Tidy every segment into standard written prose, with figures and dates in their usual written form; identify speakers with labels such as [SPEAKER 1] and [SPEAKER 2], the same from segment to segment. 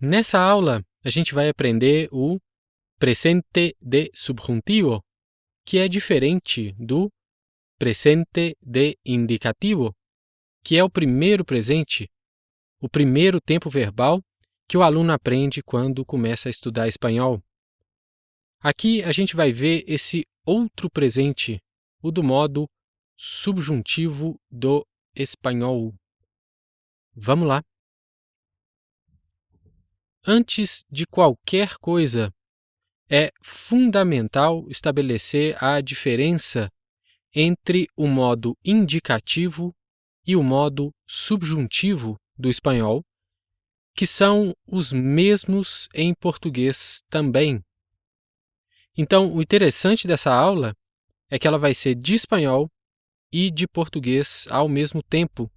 [SPEAKER 1] Nessa aula, a gente vai aprender o presente de subjuntivo, que é diferente do presente de indicativo, que é o primeiro presente, o primeiro tempo verbal que o aluno aprende quando começa a estudar espanhol. Aqui a gente vai ver esse outro presente, o do modo subjuntivo do espanhol. Vamos lá! Antes de qualquer coisa, é fundamental estabelecer a diferença entre o modo indicativo e o modo subjuntivo do espanhol, que são os mesmos em português também. Então, o interessante dessa aula é que ela vai ser de espanhol e de português ao mesmo tempo.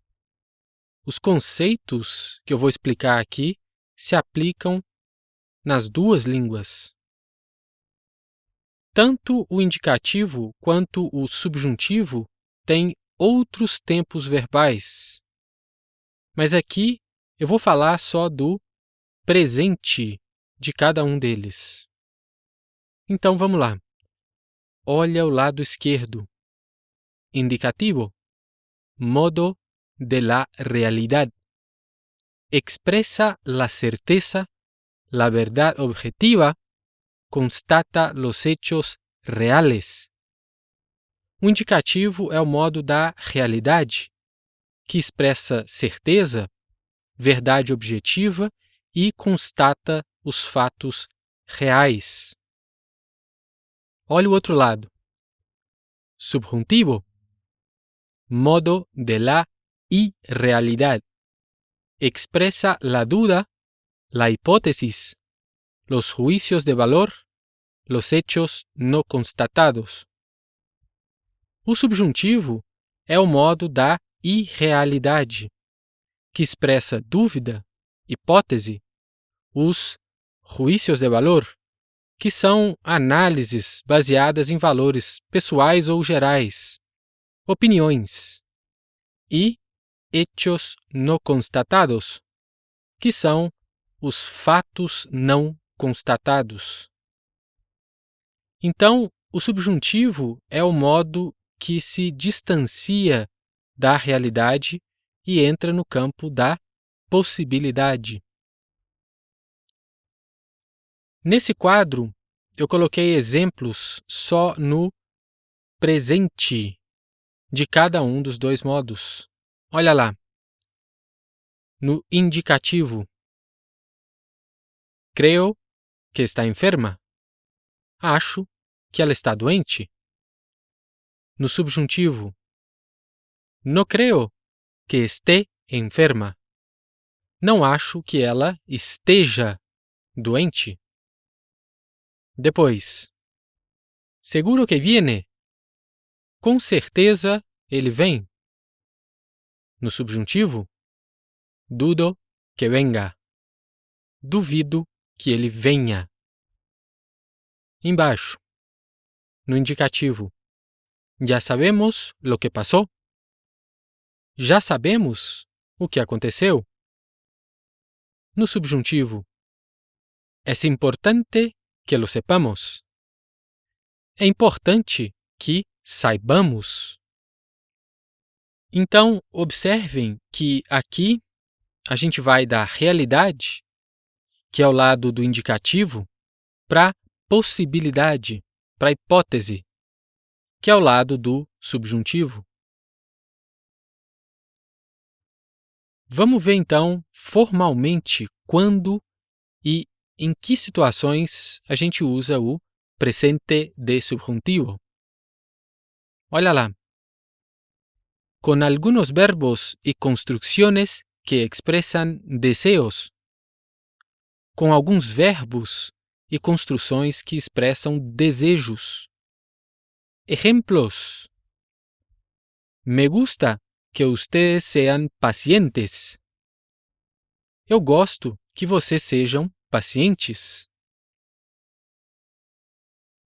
[SPEAKER 1] Os conceitos que eu vou explicar aqui se aplicam nas duas línguas. Tanto o indicativo quanto o subjuntivo têm outros tempos verbais. Mas aqui eu vou falar só do presente de cada um deles. Então vamos lá. Olha o lado esquerdo. Indicativo. Modo de la realidad. Expresa la certeza, la verdad objetiva, constata los hechos reales. O indicativo é o modo da realidade, que expressa certeza, verdade objetiva e constata os fatos reais. Olha o outro lado. Subjuntivo. Modo de la irrealidad. Expresa la duda, la hipótesis, los juicios de valor, los hechos no constatados. O subjuntivo é o modo da irrealidade, que expressa dúvida, hipótese, os juicios de valor, que são análises baseadas em valores pessoais ou gerais, opiniões, e hechos no constatados, que são os fatos não constatados. Então, o subjuntivo é o modo que se distancia da realidade e entra no campo da possibilidade. Nesse quadro, eu coloquei exemplos só no presente de cada um dos dois modos. Olha lá. No indicativo. Creo que está enferma. Acho que ela está doente. No subjuntivo. No creo que esté enferma. Não acho que ela esteja doente. Depois. Seguro que viene. Com certeza ele vem. No subjuntivo. Dudo que venga. Duvido que ele venha. Embaixo. No indicativo. Ya sabemos lo que pasó. Já sabemos o que aconteceu. No subjuntivo. Es importante que lo sepamos. É importante que saibamos. Então, observem que aqui a gente vai da realidade, que é o lado do indicativo, para possibilidade, para hipótese, que é o lado do subjuntivo. Vamos ver então formalmente quando e em que situações a gente usa o presente de subjuntivo. Olha lá. Con algunos verbos y construcciones que expresan deseos. Com alguns verbos e construções que expressam desejos. Ejemplos. Me gusta que ustedes sean pacientes. Eu gosto que vocês sejam pacientes.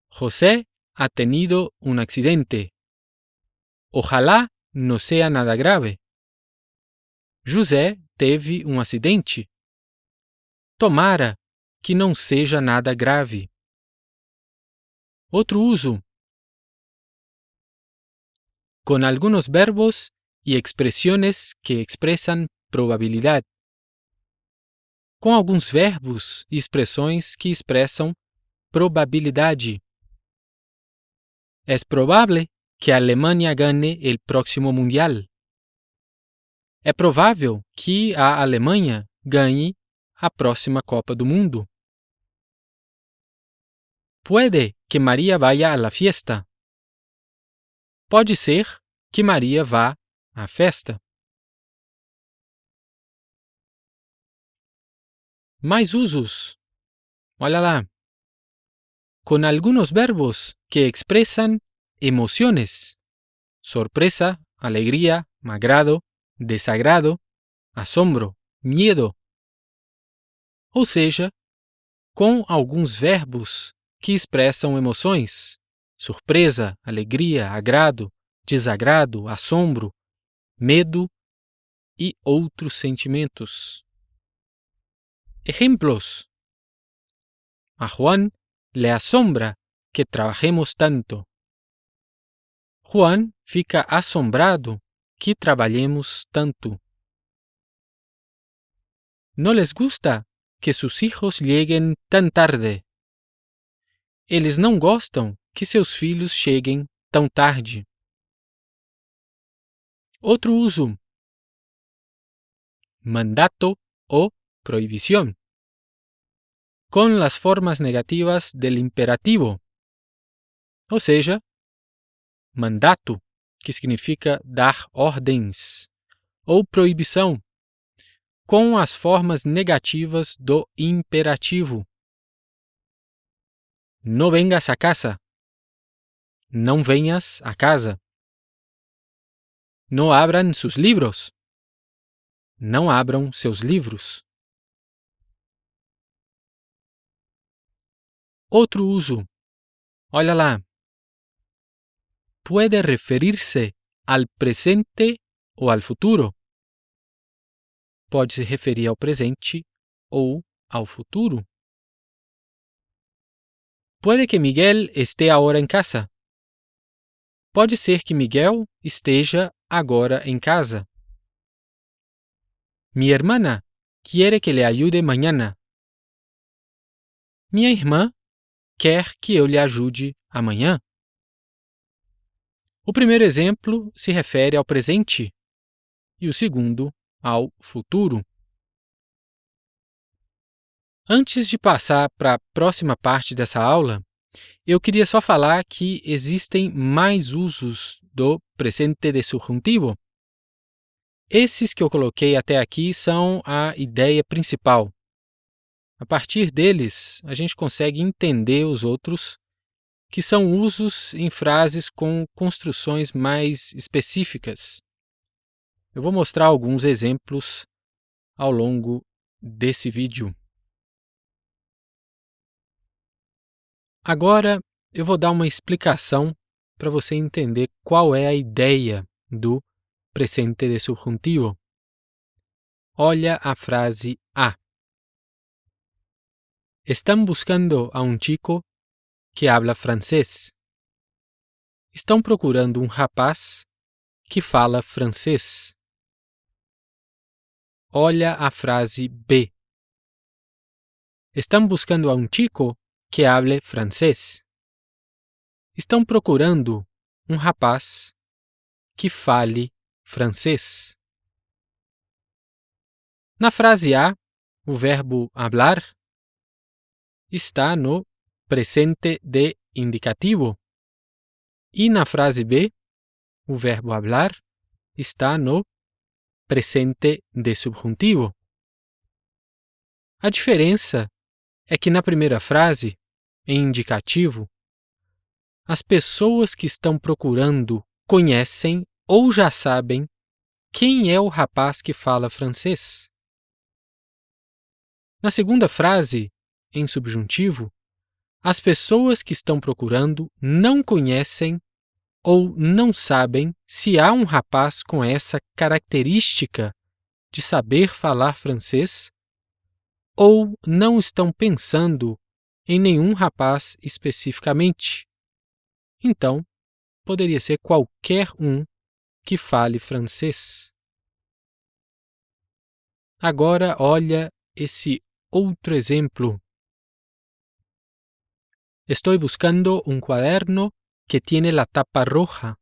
[SPEAKER 1] José ha tenido un accidente. Ojalá no sea nada grave. José teve um acidente. Tomara que não seja nada grave. Outro uso. Con algunos verbos y expresiones que expresan probabilidad. Com alguns verbos e expressões que expressam probabilidade. Es probable que a Alemanha gane el próximo mundial. É provável que a Alemanha ganhe a próxima Copa do Mundo. Puede que María vaya a la fiesta. Pode ser que Maria vá à festa. Mais usos. Olha lá. Con algunos verbos que expresan emociones. Sorpresa, alegría, agrado, desagrado, assombro, medo. Ou seja, com alguns verbos que expressam emoções. Surpresa, alegria, agrado, desagrado, assombro, medo e outros sentimentos. Ejemplos. A Juan le asombra que trabajemos tanto. Juan fica assombrado que trabalhemos tanto. No les gusta que sus hijos lleguen tan tarde. Eles não gostam que seus filhos cheguem tão tarde. Outro uso. Mandato o prohibición. Con las formas negativas del imperativo. Ou seja, mandato, que significa dar ordens, ou proibição, com as formas negativas do imperativo. No vengas a casa. Não venhas a casa. No abran sus libros. Não abram seus livros. Outro uso. Olha lá. Puede referirse al presente ou al futuro. Pode se referir ao presente ou ao futuro. Puede que Miguel esté ahora en casa. Pode ser que Miguel esteja agora em casa. Mi hermana quiere que le ayude mañana. Minha irmã quer que eu lhe ajude amanhã. O primeiro exemplo se refere ao presente e o segundo ao futuro. Antes de passar para a próxima parte dessa aula, eu queria só falar que existem mais usos do presente de subjuntivo. Esses que eu coloquei até aqui são a ideia principal. A partir deles, a gente consegue entender os outros, que são usos em frases com construções mais específicas. Eu vou mostrar alguns exemplos ao longo desse vídeo. Agora, eu vou dar uma explicação para você entender qual é a ideia do presente de subjuntivo. Olha a frase A. Estão buscando a um chico que habla francês. Estão procurando um rapaz que fala francês. Olha a frase B. Estão buscando a um chico que hable francês. Estão procurando um rapaz que fale francês. Na frase A, o verbo hablar está no presente de indicativo. E na frase B, o verbo hablar está no presente de subjuntivo. A diferença é que na primeira frase, em indicativo, as pessoas que estão procurando conhecem ou já sabem quem é o rapaz que fala francês. Na segunda frase, em subjuntivo, as pessoas que estão procurando não conhecem ou não sabem se há um rapaz com essa característica de saber falar francês ou não estão pensando em nenhum rapaz especificamente. Então, poderia ser qualquer um que fale francês. Agora, olha esse outro exemplo. Estoy buscando un cuaderno que tiene la tapa roja.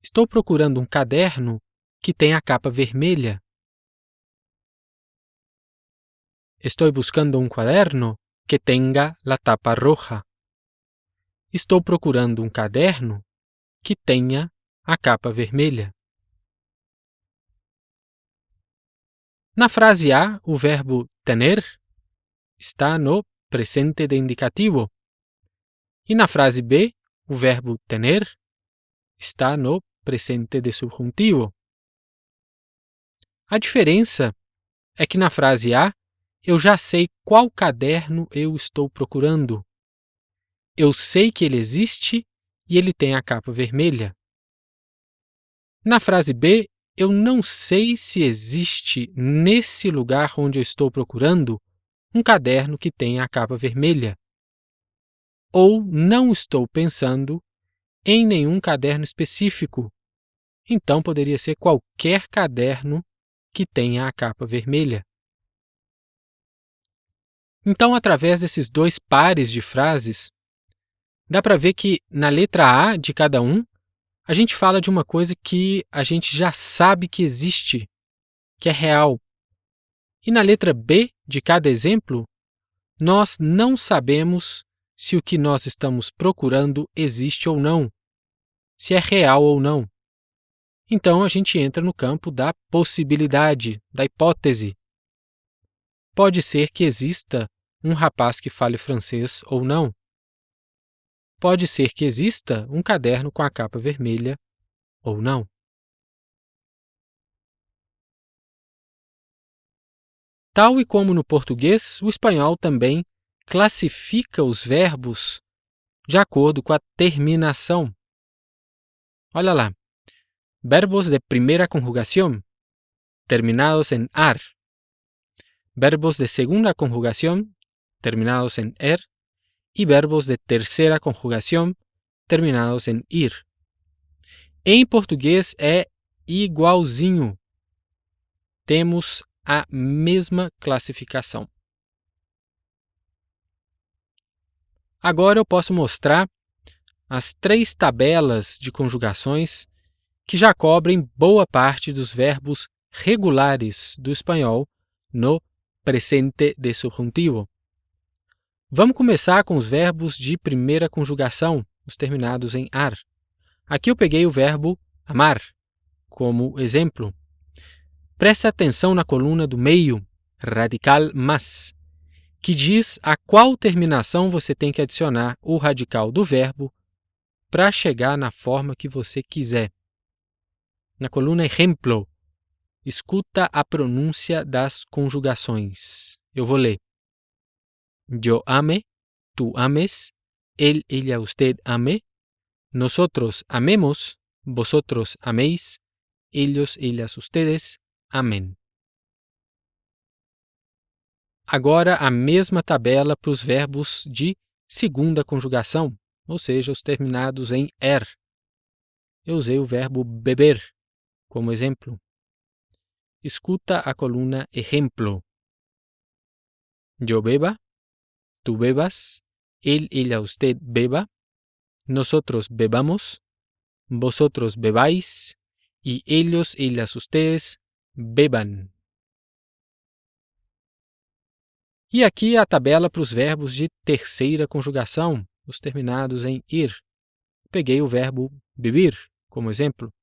[SPEAKER 1] Estou procurando um caderno que tem a capa vermelha. Estoy buscando un cuaderno que tenga la tapa roja. Estou procurando um caderno que tenha a capa vermelha. Na frase A, o verbo tener está no presente de indicativo. E na frase B, o verbo tener está no presente de subjuntivo. A diferença é que na frase A, eu já sei qual caderno eu estou procurando. Eu sei que ele existe e ele tem a capa vermelha. Na frase B, eu não sei se existe nesse lugar onde eu estou procurando um caderno que tenha a capa vermelha. Ou não estou pensando em nenhum caderno específico. Então poderia ser qualquer caderno que tenha a capa vermelha. Então, através desses dois pares de frases, dá para ver que na letra A de cada um, a gente fala de uma coisa que a gente já sabe que existe, que é real. E na letra B de cada exemplo, nós não sabemos se o que nós estamos procurando existe ou não, se é real ou não. Então a gente entra no campo da possibilidade, da hipótese. Pode ser que exista um rapaz que fale francês ou não. Pode ser que exista um caderno com a capa vermelha ou não. Tal e como no português, o espanhol também classifica os verbos de acordo com a terminação. Olha lá. Verbos de primeira conjugação, terminados em ar. Verbos de segunda conjugação, terminados en er. E verbos de terceira conjugação, terminados em ir. Em português é igualzinho. Temos a mesma classificação. Agora eu posso mostrar as 3 tabelas de conjugações que já cobrem boa parte dos verbos regulares do espanhol no presente de subjuntivo. Vamos começar com os verbos de primeira conjugação, os terminados em ar. Aqui eu peguei o verbo amar como exemplo. Preste atenção na coluna do meio, radical más, que diz a qual terminação você tem que adicionar o radical do verbo para chegar na forma que você quiser. Na coluna ejemplo, escuta a pronúncia das conjugações. Eu vou ler. Yo ame, tú ames, él, ella, usted ame, nosotros amemos, vosotros améis, ellos, ellas, ustedes amem. Agora a mesma tabela para os verbos de segunda conjugação, ou seja, os terminados em er. Eu usei o verbo beber como exemplo. Escuta a coluna ejemplo. Yo beba, tú bebas, él, ella, usted beba, nosotros bebamos, vosotros bebáis y ellos, ellas, ustedes beban. E aqui a tabela para os verbos de terceira conjugação, os terminados em ir. Peguei o verbo beber como exemplo.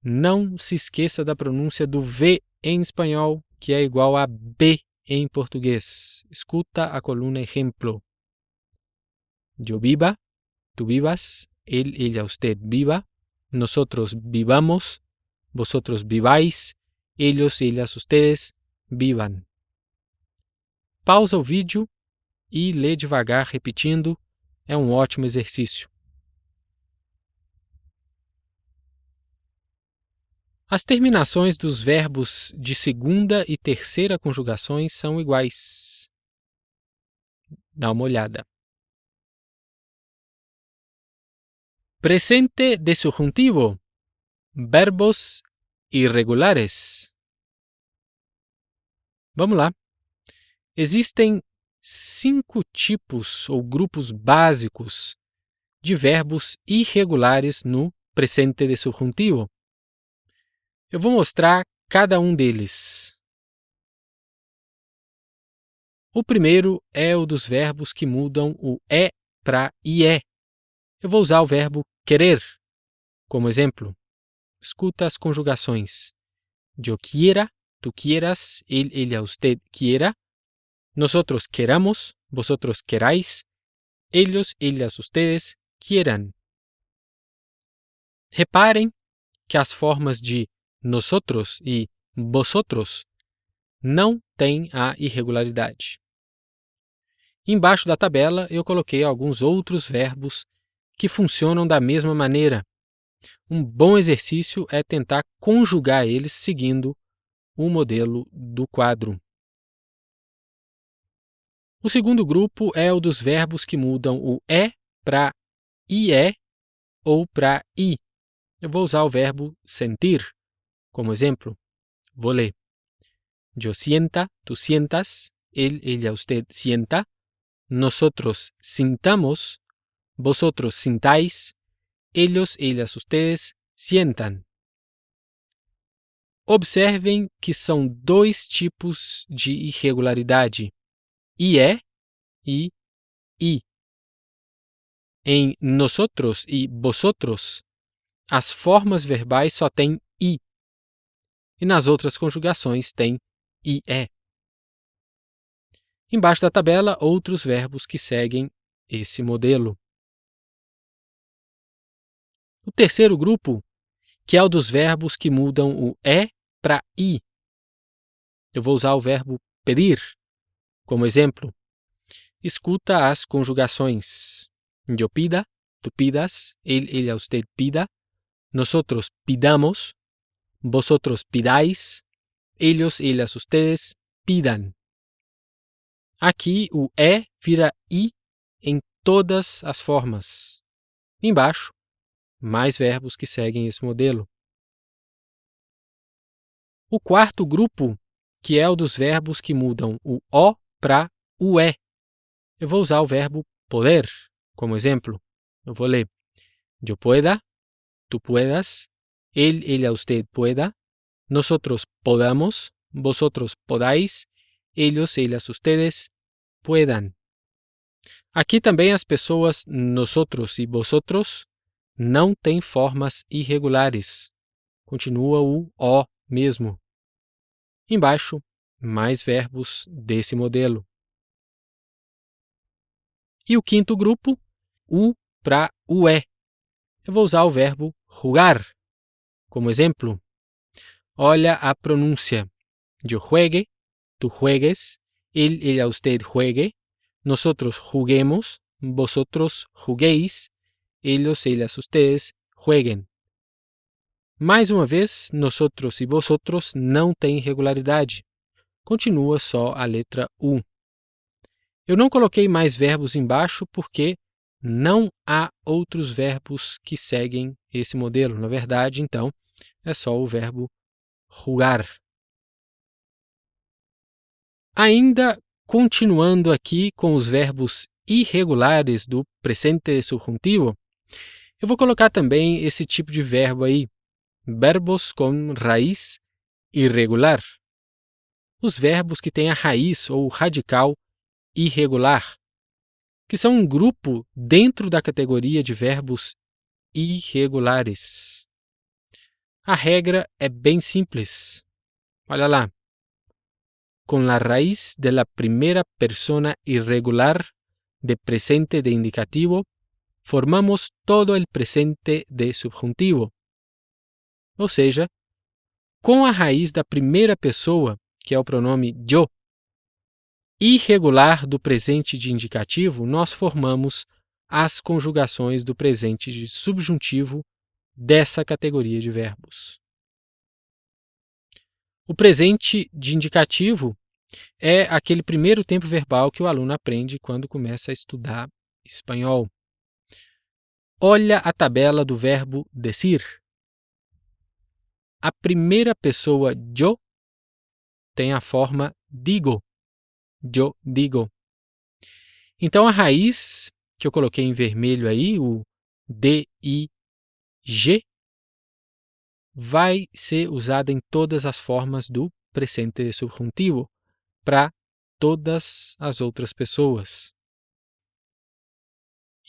[SPEAKER 1] Não se esqueça da pronúncia do V em espanhol, que é igual a B em português. Escuta a coluna ejemplo. Yo viva, tú vivas, él, ella, usted viva, nosotros vivamos, vosotros viváis, ellos, ellas, ustedes vivan. Pausa o vídeo e lê devagar repetindo. É um ótimo exercício. As terminações dos verbos de segunda e terceira conjugações são iguais. Dá uma olhada. Presente de subjuntivo. Verbos irregulares. Vamos lá. Existem 5 tipos ou grupos básicos de verbos irregulares no presente de subjuntivo. Eu vou mostrar cada um deles. O primeiro é o dos verbos que mudam o é para ié. Eu vou usar o verbo querer como exemplo. Escuta as conjugações. Yo quiera, tú quieras, él, ella, usted quiera. Nosotros queramos, vosotros queráis. Ellos, ellas, ustedes quieran. Reparem que as formas de nosotros e vosotros não têm a irregularidade. Embaixo da tabela eu coloquei alguns outros verbos que funcionam da mesma maneira. Um bom exercício é tentar conjugar eles seguindo o modelo do quadro. O segundo grupo é o dos verbos que mudam o é para ié ou para i. Eu vou usar o verbo sentir como exemplo. Vou ler. Yo sienta, tú sientas, él, ella, usted sienta. Nosotros sintamos, vosotros sintáis, ellos, ellas, ustedes sientan. Observem que são 2 tipos de irregularidade, ié e i. Em nosotros e vosotros, as formas verbais só têm i, e nas outras conjugações tem ié. Embaixo da tabela, outros verbos que seguem esse modelo. O terceiro grupo, que é o dos verbos que mudam o é para i. Eu vou usar o verbo pedir como exemplo. Escuta as conjugações. Yo pida, tú pidas, él, ella, usted pida. Nosotros pidamos, vosotros pidáis, ellos, ellas, ustedes pidan. Aqui o é vira i em todas as formas. Embaixo, mais verbos que seguem esse modelo. O quarto grupo, que é o dos verbos que mudam o o para o é. Eu vou usar o verbo poder como exemplo. Eu vou ler. Yo pueda, tú puedas, él, ella, usted pueda, nosotros podamos, vosotros podáis, ellos, ellas, ustedes puedan. Aqui também as pessoas nosotros e vosotros não têm formas irregulares. Continua o o mesmo. Embaixo, mais verbos desse modelo. E o quinto grupo, u para o é. Eu vou usar o verbo jugar como exemplo. Olha a pronúncia. Yo juegue, tú juegues, él, ella, usted juegue, nosotros juguemos, vosotros juguéis, ellos, ellas, ustedes jueguen. Mais uma vez, nosotros e vosotros não têm irregularidade. Continua só a letra U. Eu não coloquei mais verbos embaixo porque não há outros verbos que seguem esse modelo. Na verdade, então, é só o verbo jugar. Ainda continuando aqui com os verbos irregulares do presente de subjuntivo, eu vou colocar também esse tipo de verbo aí, verbos com raiz irregular. Os verbos que têm a raiz ou radical irregular, que são um grupo dentro da categoria de verbos irregulares. A regra é bem simples. Olha lá. Con la raíz de la primera persona irregular de presente de indicativo, formamos todo el presente de subjuntivo. Ou seja, com a raiz da primeira pessoa, que é o pronome yo, irregular do presente de indicativo, nós formamos as conjugações do presente de subjuntivo dessa categoria de verbos. O presente de indicativo é aquele primeiro tempo verbal que o aluno aprende quando começa a estudar espanhol. Olha a tabela do verbo decir. A primeira pessoa yo tem a forma digo. Yo digo. Então a raiz que eu coloquei em vermelho aí, o D-I-G, vai ser usada em todas as formas do presente subjuntivo para todas as outras pessoas.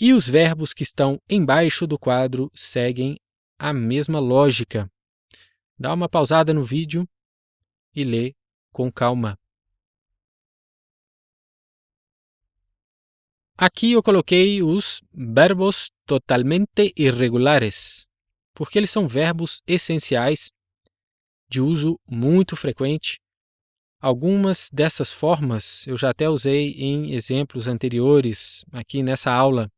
[SPEAKER 1] E os verbos que estão embaixo do quadro seguem a mesma lógica. Dá uma pausada no vídeo e lê com calma. Aqui eu coloquei os verbos totalmente irregulares, porque eles são verbos essenciais de uso muito frequente. Algumas dessas formas eu já até usei em exemplos anteriores aqui nessa aula.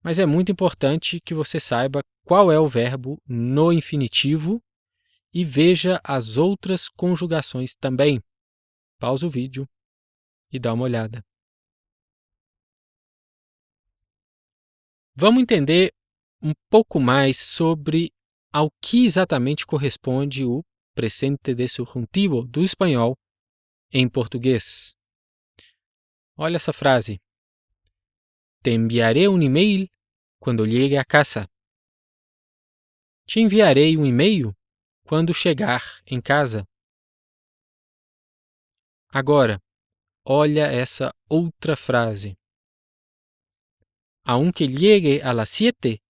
[SPEAKER 1] Mas é muito importante que você saiba qual é o verbo no infinitivo e veja as outras conjugações também. Pausa o vídeo e dá uma olhada. Vamos entender um pouco mais sobre ao que exatamente corresponde o presente de subjuntivo do espanhol em português. Olha essa frase. Te enviaré um e-mail quando llegue a casa. Te enviarei um e-mail quando chegar em casa. Agora, olha essa outra frase. Aunque llegue a las 7,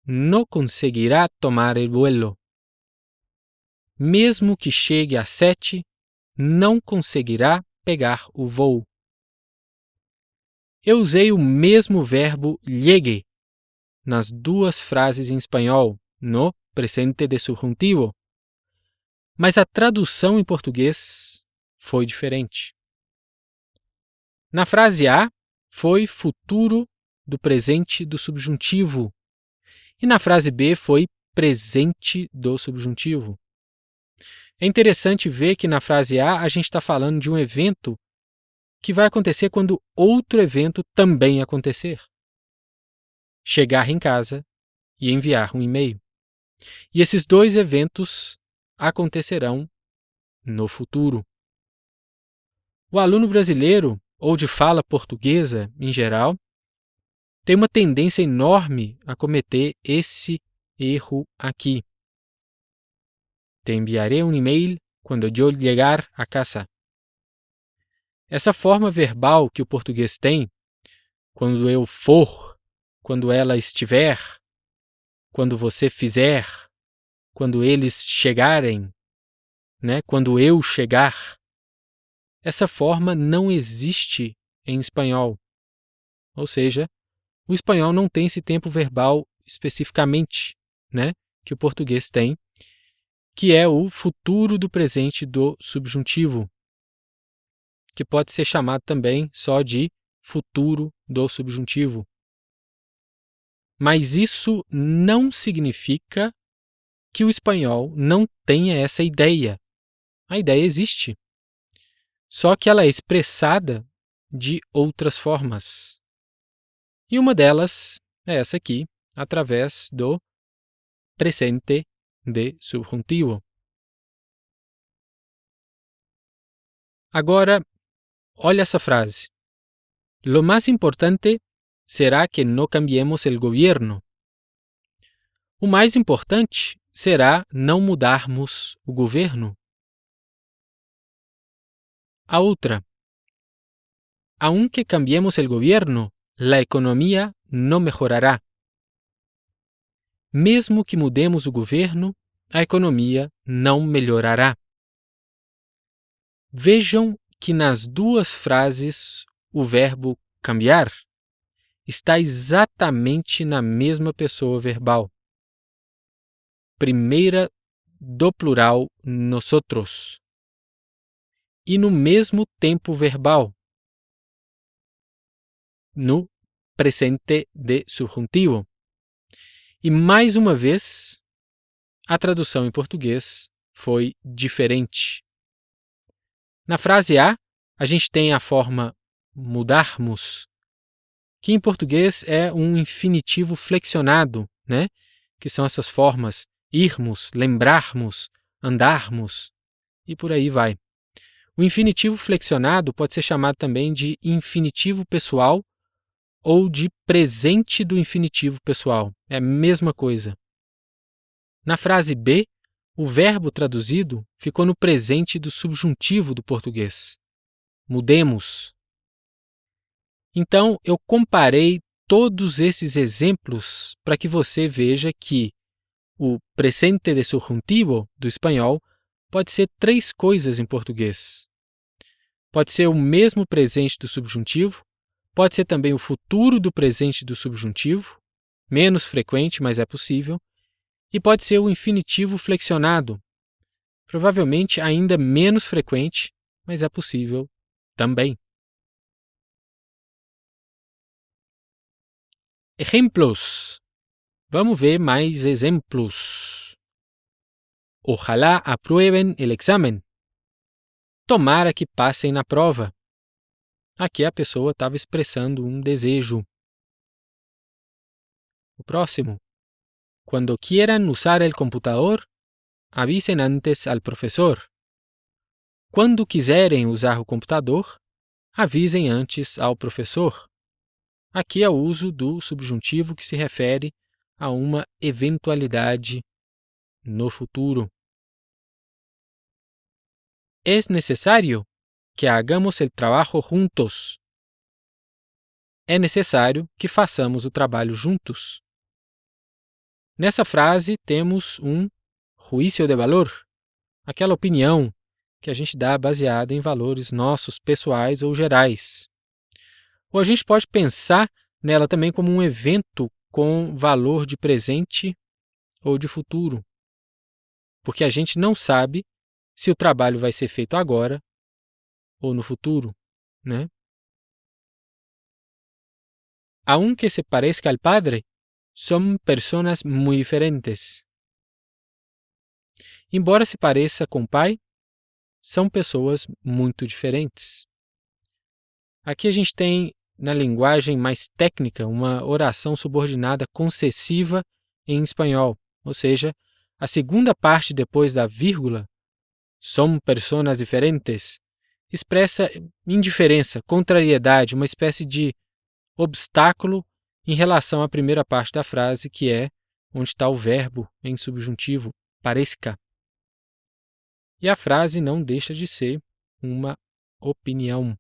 [SPEAKER 1] no conseguirá tomar el vuelo. Mesmo que chegue às 7, não conseguirá pegar o voo. Eu usei o mesmo verbo llegue nas duas frases em espanhol, no presente de subjuntivo, mas a tradução em português foi diferente. Na frase A, foi futuro do presente do subjuntivo, e na frase B foi presente do subjuntivo. É interessante ver que na frase A gente está falando de um evento que vai acontecer quando outro evento também acontecer. Chegar em casa e enviar um e-mail. E esses dois eventos acontecerão no futuro. O aluno brasileiro, ou de fala portuguesa em geral, tem uma tendência enorme a cometer esse erro aqui. Te enviaré um e-mail quando eu chegar a casa. Essa forma verbal que o português tem, quando eu for, quando ela estiver, quando você fizer, quando eles chegarem, quando eu chegar, essa forma não existe em espanhol. Ou seja, o espanhol não tem esse tempo verbal especificamente, que o português tem, que é o futuro do presente do subjuntivo, que pode ser chamado também só de futuro do subjuntivo. Mas isso não significa que o espanhol não tenha essa ideia. A ideia existe, só que ela é expressada de outras formas. E uma delas é essa aqui, através do presente de subjuntivo. Agora, olha essa frase. Lo más importante será que no cambiemos el gobierno. O mais importante será não mudarmos o governo. A outra. Aunque cambiemos el gobierno, la economía no mejorará. Mesmo que mudemos o governo, a economia não melhorará. Vejam que nas duas frases o verbo cambiar está exatamente na mesma pessoa verbal. Primeira do plural nosotros. E no mesmo tempo verbal, no presente de subjuntivo. E mais uma vez, a tradução em português foi diferente. Na frase A, a gente tem a forma mudarmos, que em português é um infinitivo flexionado, né? Que são essas formas irmos, lembrarmos, andarmos e por aí vai. O infinitivo flexionado pode ser chamado também de infinitivo pessoal ou de presente do infinitivo pessoal. É a mesma coisa. Na frase B, o verbo traduzido ficou no presente do subjuntivo do português. Mudemos. Então, eu comparei todos esses exemplos para que você veja que o presente de subjuntivo do espanhol pode ser três coisas em português. Pode ser o mesmo presente do subjuntivo, pode ser também o futuro do presente do subjuntivo, menos frequente, mas é possível, e pode ser o infinitivo flexionado, provavelmente ainda menos frequente, mas é possível também. Ejemplos. Vamos ver mais exemplos. Ojalá aprueben el examen. Tomara que passem na prova. Aqui a pessoa estava expressando um desejo. O próximo. Cuando quieran usar el computador, avisen antes al profesor. Quando quiserem usar o computador, avisem antes ao professor. Aqui é o uso do subjuntivo que se refere a uma eventualidade no futuro. Es necesario que hagamos el trabajo juntos. É necessário que façamos o trabalho juntos. Nessa frase temos um juízo de valor, aquela opinião que a gente dá baseada em valores nossos, pessoais ou gerais. Ou a gente pode pensar nela também como um evento com valor de presente ou de futuro, porque a gente não sabe se o trabalho vai ser feito agora ou no futuro, né? Aunque se parezca al padre, son personas muy diferentes. Embora se pareça com o pai, são pessoas muito diferentes. Aqui a gente tem, na linguagem mais técnica, uma oração subordinada concessiva em espanhol, ou seja, a segunda parte depois da vírgula, son personas diferentes, expressa indiferença, contrariedade, uma espécie de obstáculo em relação à primeira parte da frase, que é onde está o verbo em subjuntivo, parezca. E a frase não deixa de ser uma opinião.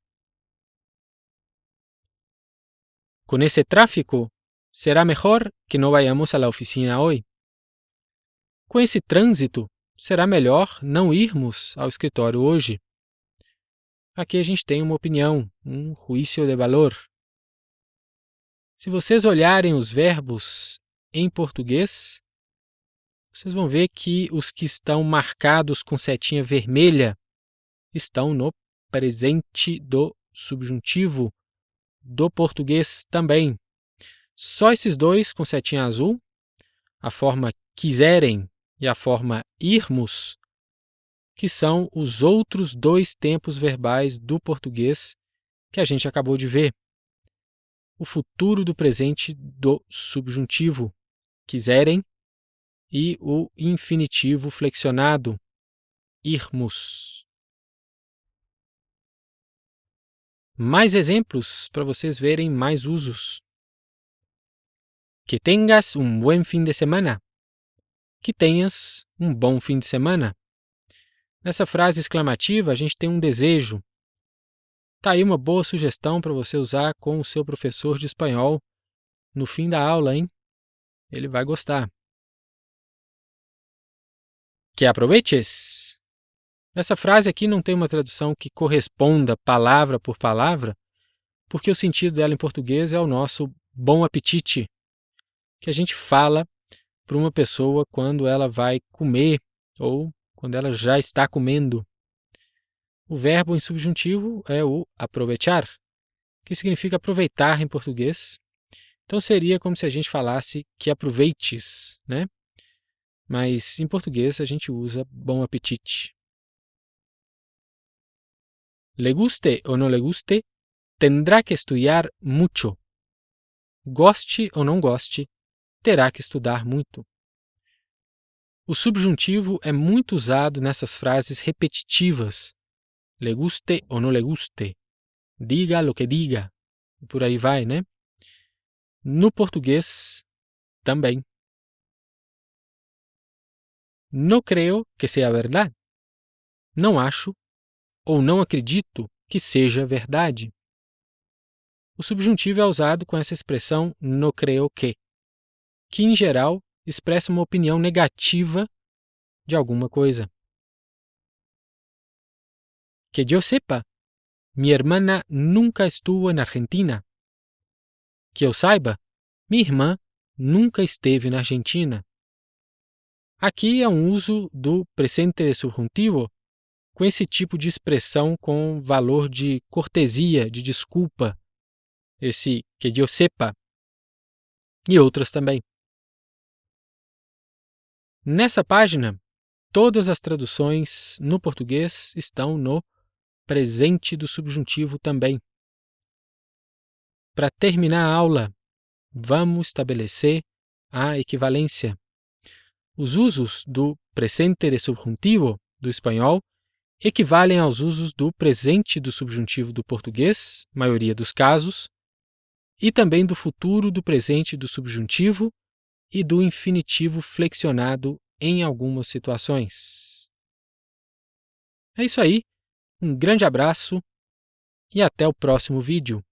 [SPEAKER 1] Com esse tráfico, será melhor que não vayamos à oficina hoje. Com esse trânsito, será melhor não irmos ao escritório hoje. Aqui a gente tem uma opinião, um juízo de valor. Se vocês olharem os verbos em português, vocês vão ver que os que estão marcados com setinha vermelha estão no presente do subjuntivo do português também. Só esses dois com setinha azul, a forma quiserem e a forma irmos, que são os outros dois tempos verbais do português que a gente acabou de ver. O futuro do presente do subjuntivo, quiserem, e o infinitivo flexionado, irmos. Mais exemplos para vocês verem mais usos. Que tengas um buen fim de semana. Que tenhas um bom fim de semana. Nessa frase exclamativa, a gente tem um desejo. Tá aí uma boa sugestão para você usar com o seu professor de espanhol no fim da aula, hein? Ele vai gostar. Que aproveches! Essa frase aqui não tem uma tradução que corresponda palavra por palavra, porque o sentido dela em português é o nosso bom apetite, que a gente fala para uma pessoa quando ela vai comer ou quando ela já está comendo. O verbo em subjuntivo é o aprovechar, que significa aproveitar em português. Então seria como se a gente falasse que aproveites, né? mas em português a gente usa bom apetite. Le guste ou não le guste, tendrá que estudar mucho. Goste ou não goste, terá que estudar muito. O subjuntivo é muito usado nessas frases repetitivas. Le guste ou não le guste. Diga lo que diga. Por aí vai, né? No português, também. No creo que sea verdad. Não acho ou não acredito que seja verdade. O subjuntivo é usado com essa expressão no creo que em geral expressa uma opinião negativa de alguma coisa. Que yo sepa, mi hermana nunca estuvo en Argentina. Que eu saiba, minha irmã nunca esteve na Argentina. Aqui é um uso do presente de subjuntivo com esse tipo de expressão com valor de cortesia, de desculpa, esse que yo sepa, e outras também. Nessa página, todas as traduções no português estão no presente do subjuntivo também. Para terminar a aula, vamos estabelecer a equivalência. Os usos do presente de subjuntivo do espanhol equivalem aos usos do presente do subjuntivo do português, maioria dos casos, e também do futuro do presente do subjuntivo e do infinitivo flexionado em algumas situações. É isso aí, um grande abraço e até o próximo vídeo.